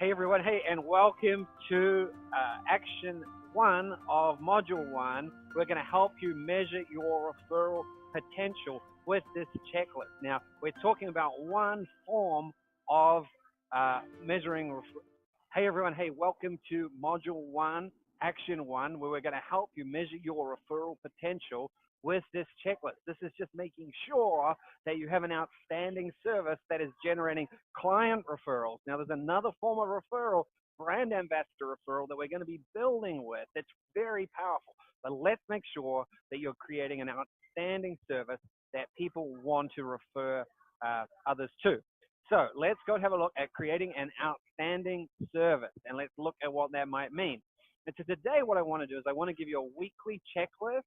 Hey everyone, hey, and welcome to Action 1 of Module 1. We're going to help you measure your referral potential with this checklist. Now, we're talking about one form of measuring. Hey everyone, hey, welcome to Module 1, Action 1, where we're going to help you measure your referral potential with this checklist. This is just making sure that you have an outstanding service that is generating client referrals. Now, there's another form of referral, brand ambassador referral, that we're going to be building with. That's very powerful. But let's make sure that you're creating an outstanding service that people want to refer others to. So let's go have a look at creating an outstanding service, and let's look at what that might mean. And so today what I want to do is I want to give you a weekly checklist.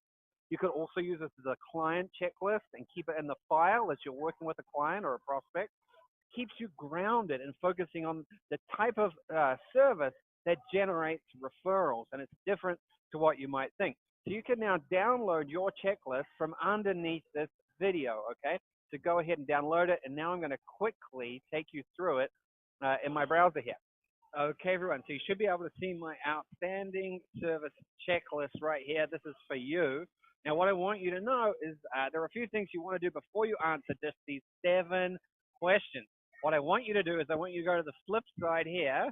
You could also use this as a client checklist and keep it in the file as you're working with a client or a prospect. Keeps you grounded and focusing on the type of service that generates referrals, and it's different to what you might think. So you can now download your checklist from underneath this video, okay? So go ahead and download it, and now I'm going to quickly take you through it in my browser here. Okay, everyone, so you should be able to see my outstanding service checklist right here. This is for you. Now, what I want you to know is there are a few things you want to do before you answer just these 7 questions. What I want you to do is I want you to go to the flip side here. I'm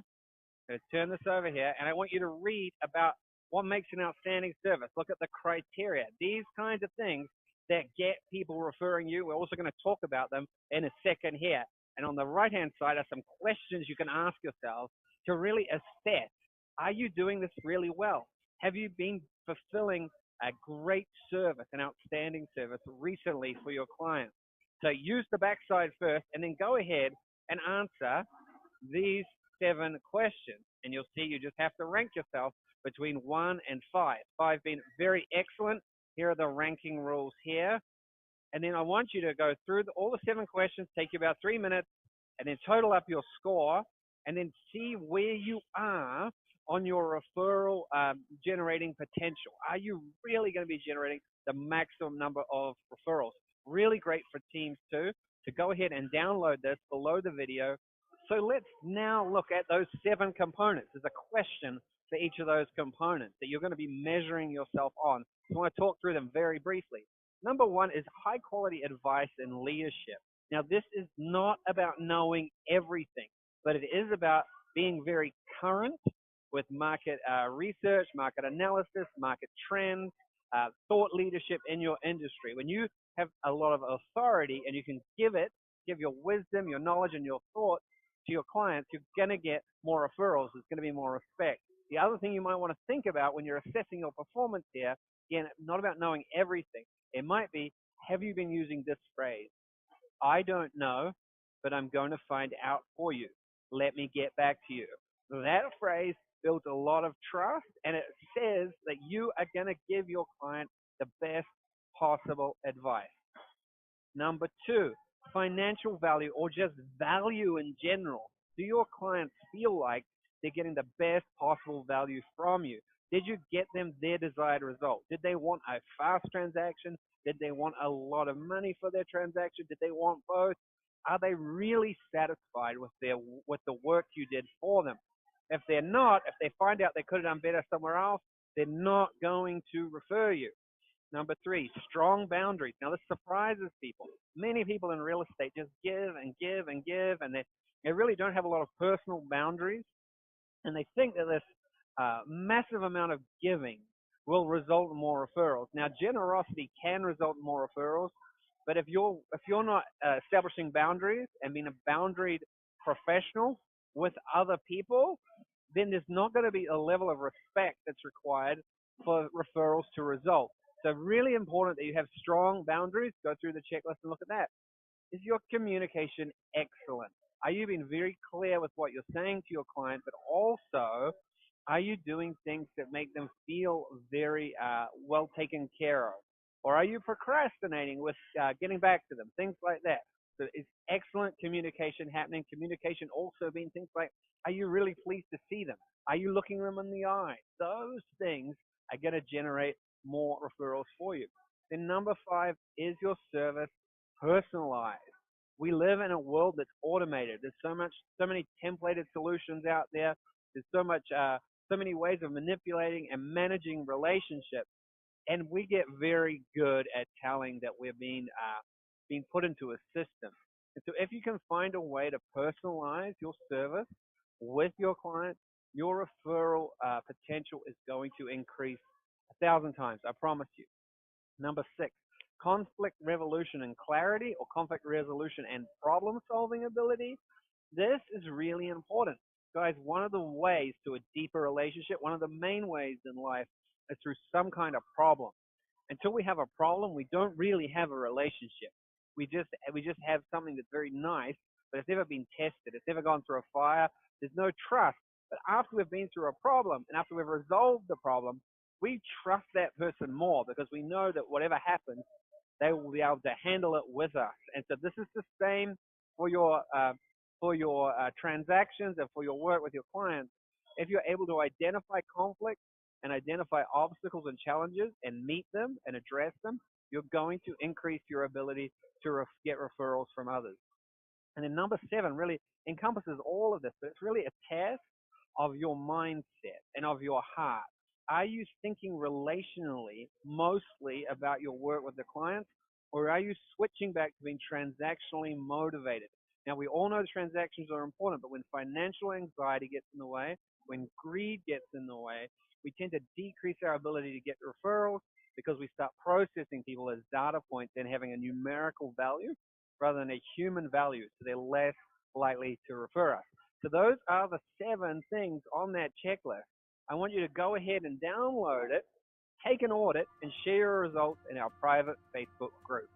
going to turn this over here, and I want you to read about what makes an outstanding service. Look at the criteria. These kinds of things that get people referring you. We're also going to talk about them in a second here. And on the right-hand side are some questions you can ask yourself to really assess, are you doing this really well? Have you been fulfilling a great service, an outstanding service recently for your clients? So use the backside first, and then go ahead and answer these 7 questions. And you'll see you just have to rank yourself between 1 and 5. 5 being very excellent. Here are the ranking rules here. And then I want you to go through all the 7 questions, take you about 3 minutes, and then total up your score, and then see where you are on your referral generating potential. Are you really going to be generating the maximum number of referrals? Really great for teams too. So go ahead and download this below the video. So let's now look at those 7 components. There's a question for each of those components that you're going to be measuring yourself on. So I want to talk through them very briefly. Number 1 is high quality advice and leadership. Now, this is not about knowing everything, but it is about being very current with market research, market analysis, market trends, thought leadership in your industry. When you have a lot of authority and you can give your wisdom, your knowledge, and your thoughts to your clients, you're going to get more referrals. There's going to be more respect. The other thing you might want to think about when you're assessing your performance here, again, not about knowing everything. It might be, have you been using this phrase? I don't know, but I'm going to find out for you. Let me get back to you. That phrase builds a lot of trust, and it says that you are going to give your client the best possible advice. Number 2, financial value, or just value in general. Do your clients feel like they're getting the best possible value from you? Did you get them their desired result? Did they want a fast transaction? Did they want a lot of money for their transaction? Did they want both? Are they really satisfied with the work you did for them? If they're not, if they find out they could have done better somewhere else, they're not going to refer you. Number 3, strong boundaries. Now, this surprises people. Many people in real estate just give and give and give, and they really don't have a lot of personal boundaries, and they think that this massive amount of giving will result in more referrals. Now, generosity can result in more referrals, but if you're not establishing boundaries and being a boundaried professional with other people, then there's not going to be a level of respect that's required for referrals to result. So really important that you have strong boundaries. Go through the checklist and look at that. Is your communication excellent? Are you being very clear with what you're saying to your client, but also are you doing things that make them feel very well taken care of? Or are you procrastinating with getting back to them? Things like that. So is excellent communication happening? Communication also being things like, are you really pleased to see them? Are you looking them in the eye? Those things are going to generate more referrals for you. Then number 5, is your service personalized? We live in a world that's automated. There's so many templated solutions out there. There's so many ways of manipulating and managing relationships, and we get very good at telling that we're being put into a system. And so, if you can find a way to personalize your service with your client, your referral potential is going to increase 1,000 times. I promise you. Number six, conflict resolution and clarity, or conflict resolution and problem solving ability. This is really important. Guys, one of the ways to a deeper relationship, one of the main ways in life is through some kind of problem. Until we have a problem, we don't really have a relationship. We just have something that's very nice, but it's never been tested. It's never gone through a fire. There's no trust. But after we've been through a problem and after we've resolved the problem, we trust that person more because we know that whatever happens, they will be able to handle it with us. And so this is the same for your transactions and for your work with your clients. If you're able to identify conflict and identify obstacles and challenges and meet them and address them, you're going to increase your ability to get referrals from others. And then number seven really encompasses all of this, but it's really a test of your mindset and of your heart. Are you thinking relationally mostly about your work with the clients, or are you switching back to being transactionally motivated? Now, we all know transactions are important, but when financial anxiety gets in the way, when greed gets in the way, we tend to decrease our ability to get referrals because we start processing people as data points and having a numerical value rather than a human value, so they're less likely to refer us. So those are the 7 things on that checklist. I want you to go ahead and download it, take an audit, and share your results in our private Facebook group.